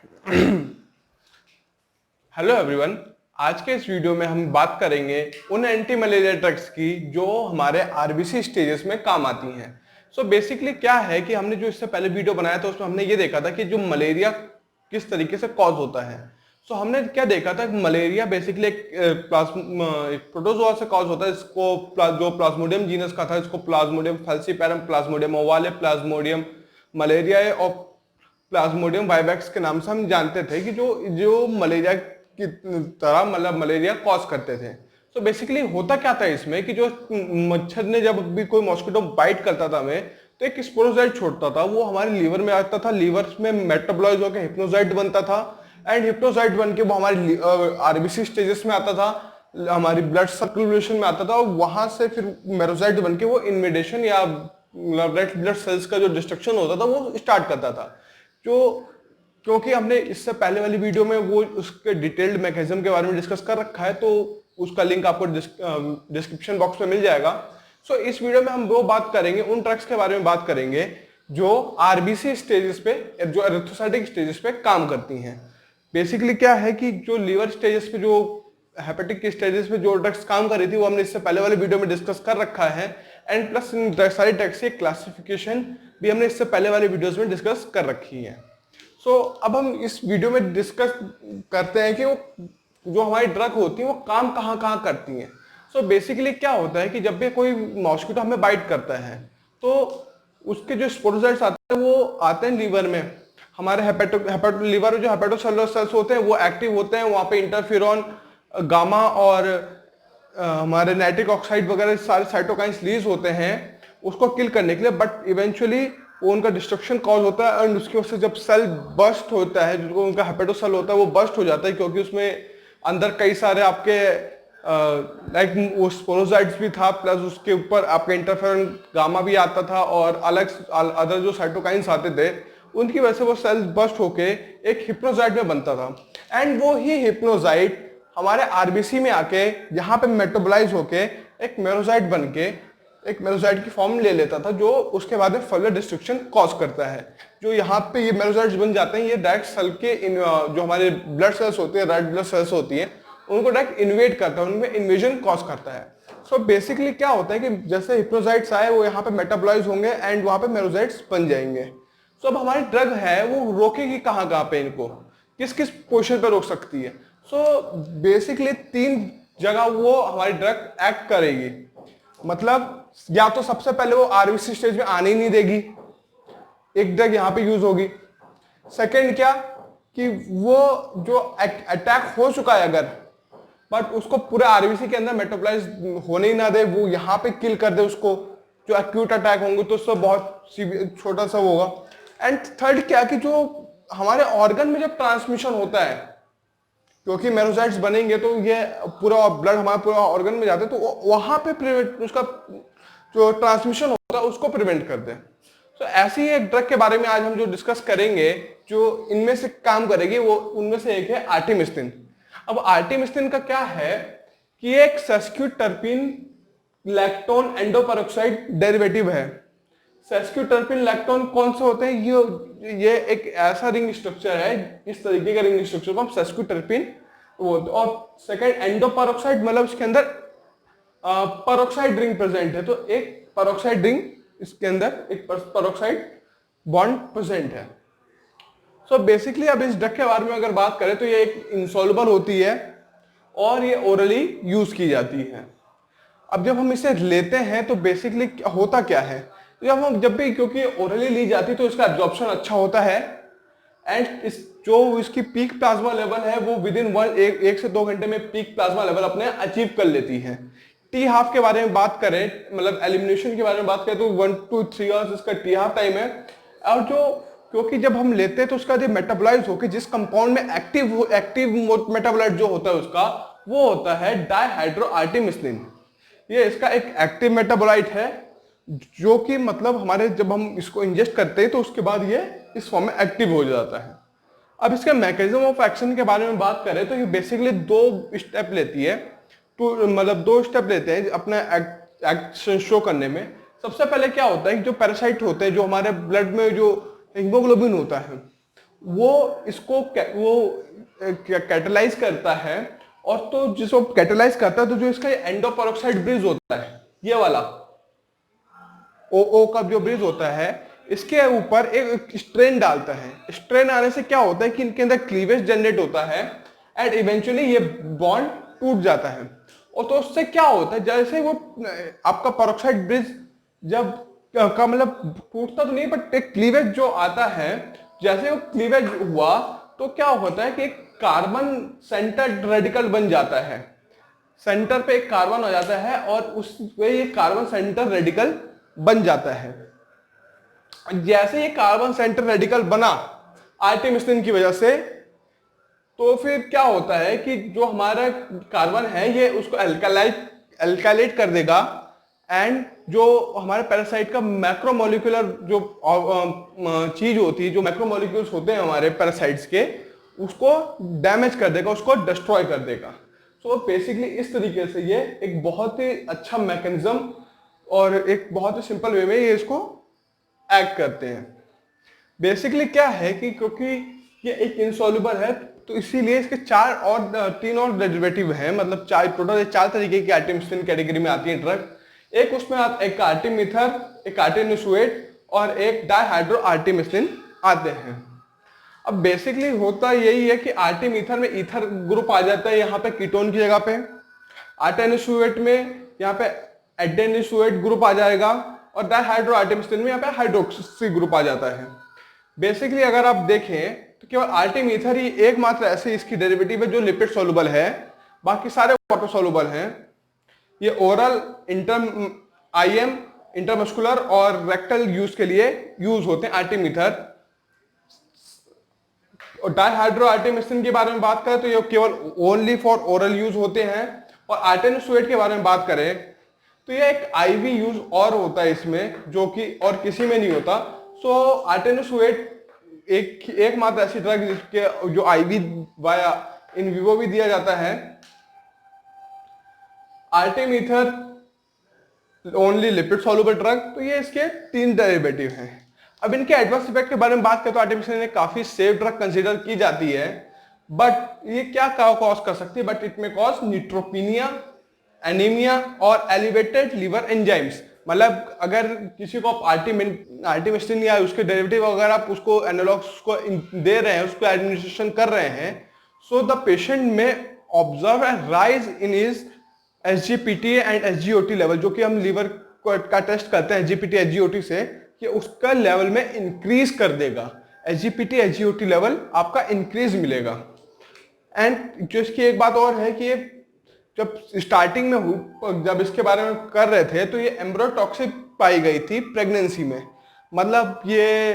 Hello everyone. आज के इस वीडियो में हम बात करेंगे उन एंटी मलेरिया ड्रग्स की जो हमारे आरबीसी स्टेजेस में काम आती हैं। सो बेसिकली क्या है कि हमने जो इससे पहले वीडियो बनाया था उसमें हमने ये देखा था कि जो मलेरिया किस तरीके से कॉज होता है। सो हमने क्या देखा था कि मलेरिया बेसिकली एक प्रोटोजोआ से कॉज होता है। इसको जो प्लाज्मोडियम जीनस का था, इसको Plasmodium falciparum, Plasmodium ओवाले, Plasmodium malaria और प्लाज्मोडियम वाइवैक्स के नाम से हम जानते थे कि जो जो मलेरिया की तरह मतलब मलेरिया कॉज करते थे। तो बेसिकली होता क्या था इसमें कि जो मच्छर ने जब भी कोई मॉस्किटो बाइट करता था हमें, तो एक स्पोरोजाइट छोड़ता था, वो हमारे लीवर में आता था, लीवर में मेटाबॉलाइज होकर हिप्नोजाइट बनता था एंड हिप्नोजाइट बन के वो हमारे आरबीसी स्टेजेस में आता था, हमारी ब्लड सर्कुलेशन में आता था और वहां से फिर मेरोजाइट बन के वो इन्वेडेशन या रेड ब्लड सेल्स का जो डिस्ट्रक्शन होता था वो स्टार्ट करता था। जो क्योंकि हमने इससे पहले वाली वीडियो में वो उसके डिटेल्ड मैकेनिज्म के बारे में डिस्कस कर रखा है, तो उसका लिंक आपको डिस्क्रिप्शन बॉक्स में मिल जाएगा। सो इस वीडियो में हम वो बात करेंगे, उन ड्रग्स के बारे में बात करेंगे जो आरबीसी स्टेजेस पे, जो एरिथ्रोसाइटिक स्टेजेस पे काम करती हैं। बेसिकली क्या है कि जो लीवर स्टेजेस पे, जो हेपेटिक स्टेजेस पे जो ड्रग्स काम कर रही थी वो हमने इससे पहले वाले वीडियो में डिस्कस कर रखा है एंड प्लस इन सारी ड्रग्स की क्लासिफिकेशन भी हमने इससे पहले वाले वीडियोस में डिस्कस कर रखी है। सो अब हम इस वीडियो में डिस्कस करते हैं कि वो जो हमारी ड्रग होती है वो काम कहाँ कहाँ करती हैं। सो बेसिकली क्या होता है कि जब भी कोई मॉस्किटो हमें बाइट करता है तो उसके जो स्पोरोसाइट्स आते हैं वो आते हैं लीवर में। हमारे लीवर में जो हेपेटोसेलुलर सेल्स होते हैं वो एक्टिव होते हैं, वहाँ पे इंटरफेरॉन, गामा और हमारे नाइट्रिक ऑक्साइड वगैरह सारे साइटोकाइंस रिलीज होते हैं उसको किल करने के लिए, बट इवेंचुअली वो उनका डिस्ट्रक्शन कॉज होता है एंड उसकी वजह से जब सेल बस्ट होता है, जो उनका हेपेटोसेल होता है वो बस्ट हो जाता है, क्योंकि उसमें अंदर कई सारे आपके लाइक वो स्पोरोजाइट्स भी था, प्लस उसके ऊपर आपका इंटरफेरॉन गामा भी आता था और अलग अदर जो साइटोकाइंस आते थे, उनकी वजह से वो सेल बस्ट होके एक हिप्नोजाइट में बनता था एंड वो ही हिप्नोजाइट हमारे आरबीसी में आके यहाँ पे मेटाबोलाइज होके एक मेरोजाइट बन के एक मेरोजाइट की फॉर्म ले लेता था, जो उसके बाद में फर्दर डिस्ट्रक्शन कॉज करता है। जो यहाँ पे ये मेरोजाइट्स बन जाते हैं, ये डायरेक्ट सेल के जो हमारे ब्लड सेल्स होते हैं, रेड ब्लड सेल्स होती हैं, उनको डायरेक्ट इन्वेड करता है, उनमें इन्वेजन कॉज करता है। सो बेसिकली क्या होता है कि जैसे हिप्नोजाइट्स आए वो यहाँ पे मेटाबोलाइज होंगे एंड वहाँ पे मेरोजाइट्स बन जाएंगे। सो अब हमारी ड्रग है वो रोकेगी कहाँ कहाँ पे, इनको किस किस पोजीशन पे रोक सकती है। सो बेसिकली 3 जगह वो हमारी ड्रग एक्ट करेगी। मतलब या तो सबसे पहले वो आरबीसी स्टेज में आने ही नहीं देगी, एक ड्रग यहां पे यूज होगी। सेकंड क्या कि वो जो अटैक हो चुका है अगर, बट उसको पूरे आरबीसी के अंदर मेटाबोलाइज होने ही ना दे, वो यहां पे किल कर दे उसको। जो एक्यूट अटैक होंगे तो उससे बहुत छोटा सा होगा। एंड थर्ड क्या कि जो हमारे ऑर्गन में जब ट्रांसमिशन होता है, क्योंकि मेरोजाइट्स बनेंगे तो ये पूरा ब्लड हमारे पूरा ऑर्गन में जाते हैं, तो वहां पे प्रिवेंट उसका जो ट्रांसमिशन होता है उसको प्रिवेंट कर दे। तो ऐसी एक ड्रग के बारे में आज हम जो डिस्कस करेंगे जो इनमें से काम करेगी, वो उनमें से एक है आर्टिमिस्टिन। अब आर्टिमिस्टिन का क्या है कि एक सेस्क्यूटर्पिन लैक्टोन एंडोपेरोक्साइड डेरिवेटिव है। सेस्क्यूटर्पिन लैक्टोन कौन से होते हैं? ये एक ऐसा रिंग स्ट्रक्चर है, इस तरीके का रिंग स्ट्रक्चर को हम सेस्क्यूटर्पिन बोलते हैं। और सेकंड एंडोपेरोक्साइड, मतलब इसके अंदर पेरोक्साइड रिंग प्रेजेंट है, तो एक पेरोक्साइड रिंग, इसके अंदर एक पेरोक्साइड बॉन्ड प्रेजेंट है। सो बेसिकली अब इस ड्रग के बारे में अगर बात करें तो ये एक इंसॉल्युबल होती है और ये ओरली यूज की जाती है। अब जब हम इसे लेते हैं तो बेसिकली होता क्या है, जब भी क्योंकि ओरली ली जाती है तो इसका एब्जॉर्प्शन अच्छा होता है एंड जो इसकी पीक प्लाज्मा लेवल है वो विद इन 1 से 2 घंटे में पीक प्लाज्मा लेवल अपने अचीव कर लेती है। टी हाफ के बारे में बात करें, मतलब एलिमिनेशन के बारे में बात करें तो 1 to 3 आवर्स इसका टी हाफ टाइम है। और जो क्योंकि जब हम लेते हैं तो उसका जो मेटाबोलाइज होकर जिस कंपाउंड में एक्टिव मेटाबोलाइट जो होता है उसका, वो होता है डाइहाइड्रो आर्टिमिस्टिन। ये इसका एक एक्टिव मेटाबोलाइट है, जो कि मतलब हमारे जब हम इसको इंजेस्ट करते हैं तो उसके बाद ये इस फॉर्म में एक्टिव हो जाता है। अब इसके मैकेनिज्म ऑफ एक्शन के बारे में बात करें तो ये बेसिकली 2 स्टेप लेती है, तो मतलब 2 स्टेप लेते हैं अपना एक्शन शो करने में। सबसे पहले क्या होता है कि जो पैरासाइट होते हैं, जो हमारे ब्लड में जो हीमोग्लोबिन होता है, वो इसको वो कैटेलाइज करता है। और तो जिसको कैटेलाइज करता है, तो जो इसका एंडो पेरोक्साइड ब्रिज होता है, ये वाला ओ का जो ब्रिज होता है, इसके ऊपर एक स्ट्रेन डालता है। स्ट्रेन आने से क्या होता है कि इनके अंदर क्लीवेज जनरेट होता है एंड इवेंचुअली ये बॉन्ड टूट जाता है। और तो उससे क्या होता है, जैसे वो आपका पेरोक्साइड ब्रिज जब का मतलब टूटता तो नहीं, बट एक क्लीवेज जो आता है, जैसे वो क्लीवेज हुआ तो क्या होता है कि एक कार्बन सेंटर्ड रेडिकल बन जाता है। सेंटर पे एक कार्बन हो जाता है और उस पे ये कार्बन सेंटर रेडिकल बन जाता है। जैसे ये कार्बन सेंटर रेडिकल बना आर्टिमिसिन की वजह से, तो फिर क्या होता है कि जो हमारा कार्बन है ये उसको अल्काइलेट कर देगा एंड जो हमारे पैरासाइट का मैक्रोमोलिकुलर जो चीज होती है, जो मैक्रोमोलिक्यूल्स होते हैं हमारे पैरासाइट्स के, उसको डैमेज कर देगा, उसको डिस्ट्रॉय कर देगा। सो बेसिकली इस तरीके से ये एक बहुत ही अच्छा मैकेनिज्म और एक बहुत ही सिंपल वे में ये इसको एक्ट करते हैं। बेसिकली क्या है कि क्योंकि ये एक इनसॉल्युबल है, तो इसीलिए इसके तीन और डेरिवेटिव हैं, मतलब टोटल 4 तरीके की आर्टिमिसिन कैटेगरी में आती है ड्रग। एक उसमें एक आर्टिमिथर, एक आर्टेनिसुएट और एक डाइहाइड्रो आर्टिमिसिन आते हैं। अब बेसिकली होता यही है कि आर्टिमिथर में ईथर ग्रुप आ जाता है यहाँ पे कीटोन की जगह पे। आर्टेनिसुएट में यहाँ पे एडेनिसुएट ग्रुप आ जाएगा और डाइहाइड्रो आर्टिमिसिन में यहाँ पे हाइड्रोक्सी ग्रुप आ जाता है। बेसिकली अगर आप देखें तो केवल आर्टिमिथर ही एकमात्र ऐसे इसकी डेरिवेटिव है जो लिपिड सॉल्युबल है, बाकी सारे वाटर सॉल्युबल हैं। ये ओरल, आईएम, इंटरमस्कुलर और रेक्टल यूज के लिए यूज होते हैं आर्टिमिथर। और डाइहाइड्रो आर्टिमिसिन के बारे में बात करें तो ये केवल ओनली फॉर ओरल यूज होते हैं। और आर्टेनिसुएट के बारे में बात करें तो ये एक आईवी यूज और होता है इसमें, जो कि और किसी में नहीं होता। सो आर्टेनिसुएट एकमात्र ऐसी ड्रग जिसके जो आईवी वाया इन विवो भी दिया जाता है। आर्टिमिथर ओनली लिपिड सॉल्युबल ड्रग, तो ये इसके 3 डेरिवेटिव हैं। अब इनके एडवर्स इफेक्ट के बारे में बात करें तो आर्टिमिसिन काफी सेफ ड्रग कंसीडर की जाती है, बट ये क्या कॉज कर सकती है, बट इट में कॉज न्यूट्रोपिनिया, एनीमिया और एलिवेटेड लिवर एंजाइम्स। मतलब अगर किसी को आप आर्टिमिसिन या उसके डेरिवेटिव अगर आप उसको एनालॉग्स को दे रहे हैं, उसको एडमिनिस्ट्रेशन कर रहे हैं, सो द पेशेंट में observe and rise in is SGPT and SGOT level, जो कि हम लीवर का टेस्ट करते हैं एसजीपीटी एसजीओटी से, कि उसका लेवल में इंक्रीज कर देगा। एसजीपीटी एसजीओटी लेवल आपका इंक्रीज मिलेगा। एंड जो इसकी एक बात और है कि ये जब स्टार्टिंग में जब इसके बारे में कर रहे थे तो ये एम्ब्रोटॉक्सिक पाई गई थी प्रेगनेंसी में। मतलब ये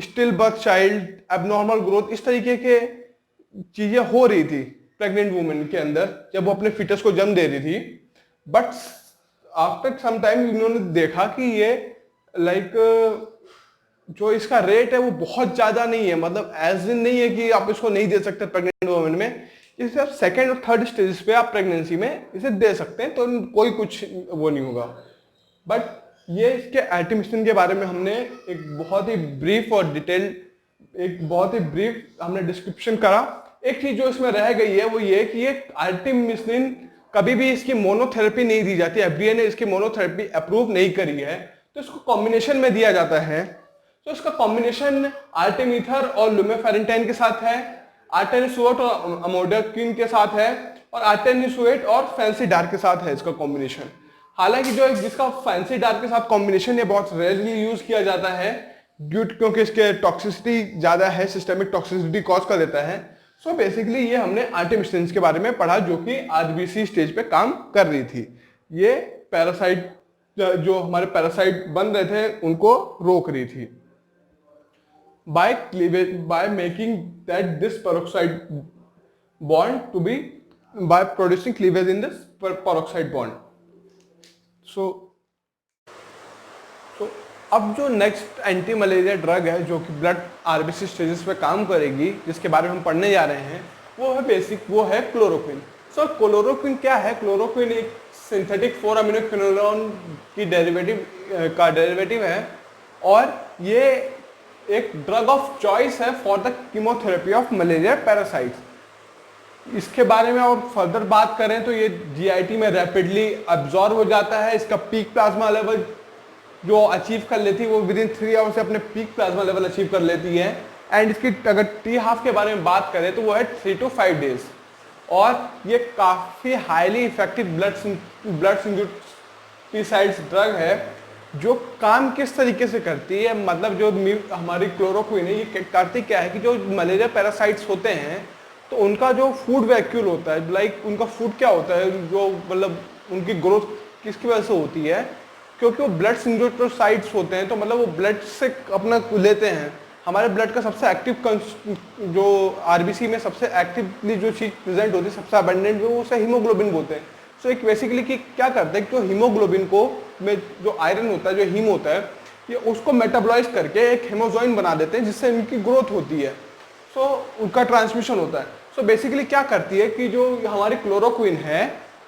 still birth child, abnormal growth, इस तरीके के चीजें हो रही थी प्रेग्नेंट वुमेन के अंदर जब वो अपने फीटस को जन्म दे रही थी। बट आफ्टर सम टाइम इन्होंने देखा कि ये जो इसका रेट है वो बहुत ज्यादा नहीं है, मतलब एज इन नहीं है कि आप इसको नहीं दे सकते प्रेग्नेंट वुमेन में। इसे आप सेकेंड और थर्ड स्टेज पे आप प्रेगनेंसी में इसे दे सकते हैं, तो कोई कुछ वो नहीं होगा। बट ये इसके आर्टिमिसिन के बारे में हमने एक बहुत ही ब्रीफ और डिटेल, एक बहुत ही ब्रीफ हमने डिस्क्रिप्शन करा। एक चीज जो इसमें रह गई है वो ये कि ये आर्टिमिसिन कभी भी इसकी मोनोथेरेपी नहीं दी जाती, एफडीए ने इसकी मोनोथेरेपी अप्रूव नहीं करी है, तो इसको कॉम्बिनेशन में दिया जाता है। तो इसका कॉम्बिनेशन आर्टेमिथर और लुमेफेरेंटाइन के साथ है, आर्टेनिसुएट और अमोडाक्विन के साथ है, और आर्टेनिसुएट और फैंसी डार्क के साथ है इसका कॉम्बिनेशन। हालांकि जो जिसका फैंसी डार्क के साथ कॉम्बिनेशन ये बहुत रेयरली यूज किया जाता है क्योंकि इसके टॉक्सिसिटी ज्यादा है, सिस्टमिक टॉक्सिसिटी कॉज कर देता है। सो बेसिकली ये हमने आर्टिमिसिन के बारे में पढ़ा जो कि आरबीसी स्टेज पे काम कर रही थी। ये पैरासाइट, जो हमारे पैरासाइट बन रहे थे उनको रोक रही थी by cleavage, by making that this peroxide bond to be by producing cleavage in this peroxide bond. So अब जो नेक्स्ट एंटी मलेरिया ड्रग है जो कि ब्लड आरबीसी स्टेजेस पे काम करेगी, जिसके बारे में हम पढ़ने जा रहे हैं, वो है क्लोरोक्विन। सो क्लोरोक्विन क्या है? क्लोरोक्विन एक सिंथेटिक 4 अमीनोक्विनोलोन की डेरिवेटिव है, और ये एक ड्रग ऑफ चॉइस है for the chemotherapy of malaria parasites. इसके बारे में और फर्दर बात करें तो ये जीआईटी में रैपिडली अब्जॉर्ब हो जाता है। इसका पीक प्लाज्मा लेवल जो अचीव कर लेती है वो विद इन 3 आवर्स से अपने पीक प्लाज्मा लेवल अचीव कर लेती है। एंड इसकी अगर टी हाफ के बारे में बात करें तो वो है 3 to 5 डेज। और ये काफ़ी हाईली इफेक्टिव ब्लड सिंथेसाइड्स ड्रग है जो काम किस तरीके से करती है, मतलब जो हमारी क्लोरोक्विन है ये करती क्या है कि जो मलेरिया पैरासाइट्स होते हैं तो उनका जो फूड वैक्यूल होता है, लाइक उनका फूड क्या होता है, जो मतलब उनकी ग्रोथ किसकी वजह से होती है, क्योंकि वो ब्लड सिंथेसाइड्स होते हैं। तो मतलब वो ब्लड से अपना लेते हैं। हमारे ब्लड का सबसे एक्टिव जो आरबीसी में सबसे एक्टिवली जो चीज़ प्रेजेंट होती है, सबसे अबंडेंट वो उसे हीमोग्लोबिन बोलते हैं। सो एक बेसिकली कि क्या करते हैं कि जो हीमोग्लोबिन को में जो आयरन होता है, जो हीम होता है, ये उसको मेटाबॉलाइज करके एक हेमोजॉइन बना देते हैं जिससे इनकी ग्रोथ होती है। सो उनका ट्रांसमिशन होता है। सो बेसिकली क्या करती है कि जो हमारी क्लोरोक्विन है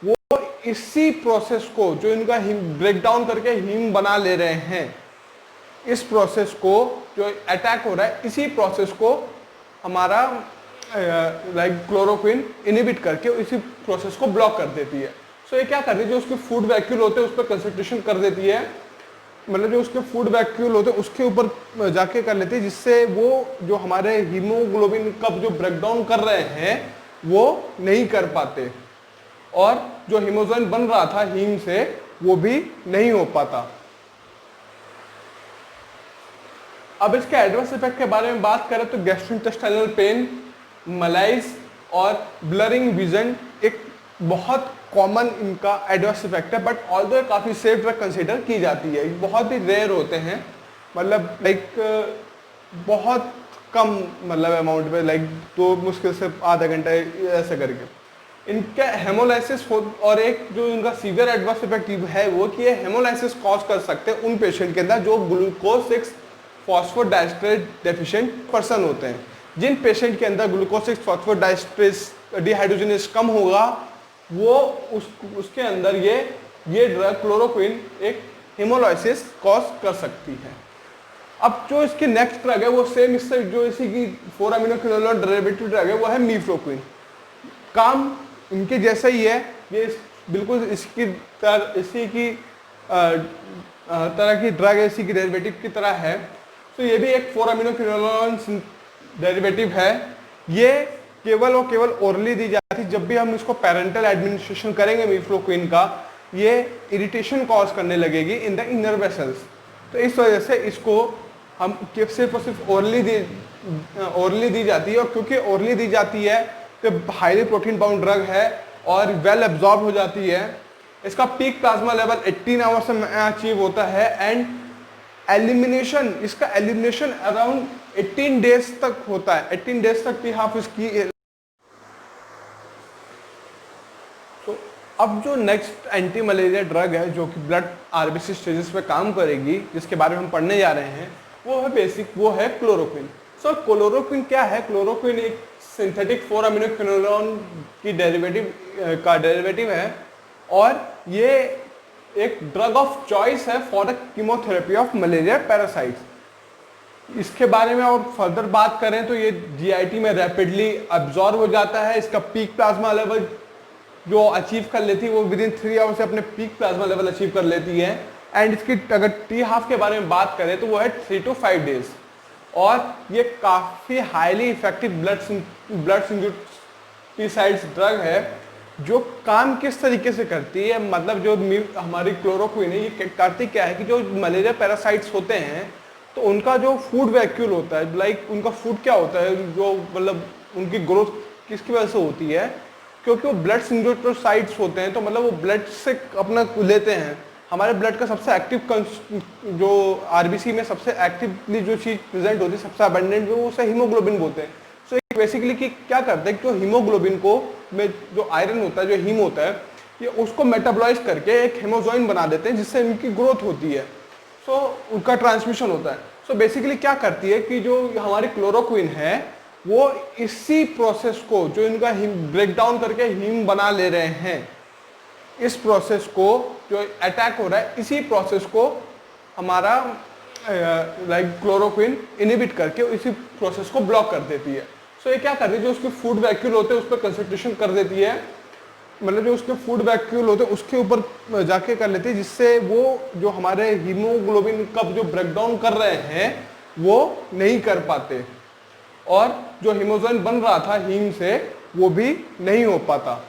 वो इसी प्रोसेस को जो इनका ब्रेक डाउन करके हीम बना ले रहे हैं, इस प्रोसेस को जो अटैक हो रहा है, इसी प्रोसेस को हमारा लाइक क्लोरोक्विन इनहिबिट करके इसी प्रोसेस को ब्लॉक कर देती है। सो ये क्या करती है, जो उसके फूड वैक्यूल होते हैं उस पर कंसंट्रेशन कर देती है, मतलब जो उसके फूड वैक्यूल होते हैं उसके ऊपर जाके कर लेती है, जिससे वो जो हमारे हीमोग्लोबिन का जो ब्रेकडाउन कर रहे हैं वो नहीं कर पाते और जो हीमोजॉइन बन रहा था हीम से वो भी नहीं हो पाता। अब इसके एडवर्स इफेक्ट के बारे में बात करें तो गैस्ट्रोइंटेस्टाइनल पेन, मलाइज और ब्लरिंग विजन एक बहुत कॉमन इनका एडवर्स इफेक्ट है। बट ऑल्दो काफ़ी सेफ ड्रग कंसीडर की जाती है, बहुत ही रेयर होते हैं, मतलब लाइक बहुत कम मतलब अमाउंट में, लाइक 2 मुश्किल से आधा घंटा ऐसे करके इनका हेमोलाइसिस हो। और एक जो इनका सीवियर एडवर्स इफेक्ट है वो कि ये हेमोलाइसिस कॉज कर सकते हैं उन पेशेंट के अंदर जो ग्लूकोज 6 फॉस्फोडाइस्ट्रेट डेफिशिएंट पर्सन होते हैं। जिन पेशेंट के अंदर ग्लूकोज 6 फॉस्फोडाइस्ट्रेस डिहाइड्रोजनेस कम होगा वो उसके अंदर ये ड्रग क्लोरोक्विन एक हेमोलाइसिस कॉज कर सकती है। अब जो इसकी नेक्स्ट ड्रग है वो सेम इससे जो इसी की 4 अमीनोक्विनोलोन डेरिवेटिव ड्रग है वो है मीफ्लोक्विन। काम इनके जैसा ही है, ये बिल्कुल इसी की तरह की ड्रग है, इसी की डेरिवेटिव की तरह है। तो ये भी एक 4 अमीनोक्विनोलोन डेरिवेटिव है। ये केवल और केवल ओरली दी जाती है। जब भी हम इसको पेरेंटल एडमिनिस्ट्रेशन करेंगे मीफ्लोक्विन का, ये इरिटेशन कॉज करने लगेगी इन द इनर वेसल्स। तो इस वजह से इसको हम सिर्फ और सिर्फ ओरली दी जाती है। और क्योंकि ओरली दी जाती है तो हाईली प्रोटीन बाउंड ड्रग है और वेल एब्जॉर्ब हो जाती है। इसका पीक प्लाज्मा लेवल 18 आवर्स में अचीव होता है एंड इसका एलिमिनेशन अराउंड 18 डेज तक होता है। 18 डेज तक भी हाफ इसकी। तो अब जो नेक्स्ट एंटी मलेरिया ड्रग है जो कि ब्लड आरबीसी स्टेजेस पे काम करेगी, जिसके बारे में हम पढ़ने जा रहे हैं, वो है क्लोरोक्विन। सो क्लोरोक्विन क्या है? क्लोरोक्विन एक सिंथेटिक 4 अमीनोक्विनोलोन की डेरिवेटिव है और ये एक ड्रग ऑफ चॉइस है for the chemotherapy of malaria parasites. इसके बारे में और फर्दर बात करें तो ये जीआईटी में रैपिडली अब्जॉर्ब हो जाता है। इसका पीक प्लाज्मा लेवल जो अचीव कर लेती है वो विद इन 3 आवर्स से अपने पीक प्लाज्मा लेवल अचीव कर लेती है। एंड इसकी अगर टी हाफ के बारे में बात करें तो वो है 3 to 5 डेज। और ये काफ़ी हाईली इफेक्टिव ब्लड सिंथेसाइड्स ड्रग है जो काम किस तरीके से करती है, मतलब जो हमारी क्लोरोक्विन है ये करती क्या है कि जो मलेरिया पैरासाइट्स होते हैं तो उनका जो फूड वैक्यूल होता है, लाइक उनका फूड क्या होता है, जो मतलब उनकी ग्रोथ किसकी वजह से होती है, क्योंकि वो ब्लड सिंथेसाइड्स होते हैं। तो मतलब वो ब्लड से अपना लेते हैं। हमारे ब्लड का सबसे एक्टिव जो आरबीसी में सबसे एक्टिवली जो चीज़ प्रेजेंट होती है, सबसे अबंडेंट वो उसे हीमोग्लोबिन बोलते हैं। सो बेसिकली कि क्या करते हैं कि जो हीमोग्लोबिन को में जो आयरन होता है, जो हीम होता है, ये उसको मेटाबॉलाइज करके एक हेमोजॉइन बना देते हैं जिससे इनकी ग्रोथ होती है। सो उनका ट्रांसमिशन होता है। सो बेसिकली क्या करती है कि जो हमारी क्लोरोक्विन है वो इसी प्रोसेस को जो इनका ब्रेक डाउन करके हीम बना ले रहे हैं, इस प्रोसेस को जो अटैक हो रहा है, इसी प्रोसेस को हमारा लाइक क्लोरोक्विन इनहिबिट करके इसी प्रोसेस को ब्लॉक कर देती है। सो ये क्या करती है, जो उसके फूड वैक्यूल होते हैं उस पर कंसंट्रेशन कर देती है, मतलब जो उसके फूड वैक्यूल होते हैं उसके ऊपर जाके कर लेती है, जिससे वो जो हमारे हीमोग्लोबिन का जो ब्रेकडाउन कर रहे हैं वो नहीं कर पाते, और जो हीमोग्लोबिन बन रहा था हीम से वो भी नहीं हो पाता।